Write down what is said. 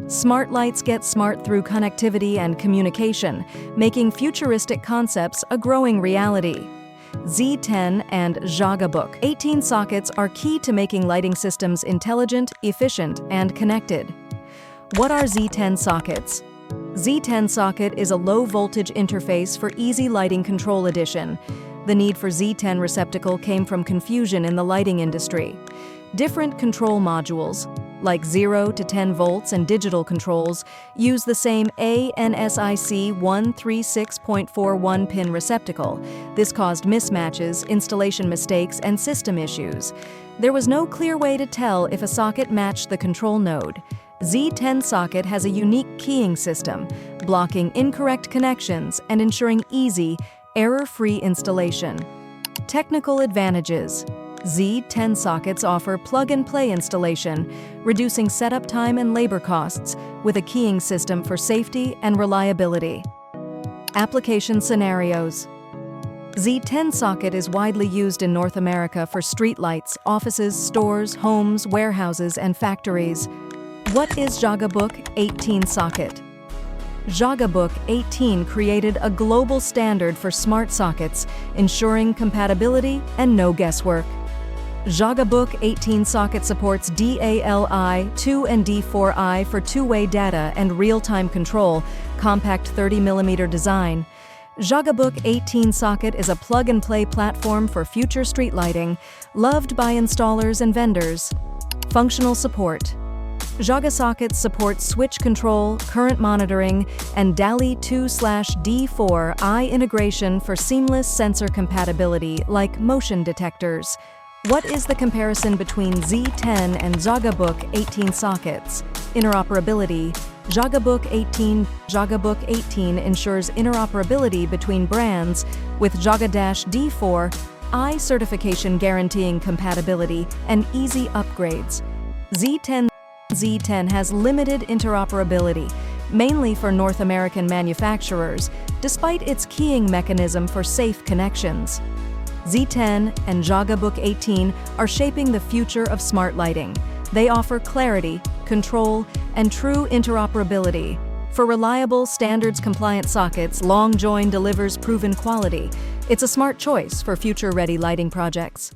Smart lights get smart through connectivity and communication, making futuristic concepts a growing reality. Z10 and Zhaga Book-18 sockets are key to making lighting systems intelligent, efficient, and connected. What are Z10 sockets? Z10 socket is a low-voltage interface for easy lighting control addition. The need for Z10 receptacle came from confusion in the lighting industry. Different control modules, like 0 to 10 volts and digital controls, use the same ANSIC 136.41 pin receptacle. This caused mismatches, installation mistakes, and system issues. There was no clear way to tell if a socket matched the control node. Z10 socket has a unique keying system, blocking incorrect connections and ensuring easy, error-free installation. Technical advantages. Z10 sockets offer plug-and-play installation, reducing setup time and labor costs, with a keying system for safety and reliability. Application scenarios. Z10 socket is widely used in North America for streetlights, offices, stores, homes, warehouses, and factories. What is Zhaga Book-18 socket? Zhaga Book-18 created a global standard for smart sockets, ensuring compatibility and no guesswork. Zhaga Book-18 socket supports DALI 2 and D4i for two-way data and real-time control, compact 30mm design. Zhaga Book-18 socket is a plug-and-play platform for future street lighting, loved by installers and vendors. Functional support. Zhaga sockets support switch control, current monitoring, and DALI 2/D4i integration for seamless sensor compatibility like motion detectors. What is the comparison between Z10 and Zhaga Book-18 sockets? Interoperability. Zhaga Book-18 ensures interoperability between brands with Zhaga-D4i certification guaranteeing compatibility and easy upgrades. Z10 has limited interoperability, mainly for North American manufacturers, despite its keying mechanism for safe connections. Z10 and Zhaga Book-18 are shaping the future of smart lighting. They offer clarity, control, and true interoperability. For reliable, standards-compliant sockets, LongJoin delivers proven quality. It's a smart choice for future-ready lighting projects.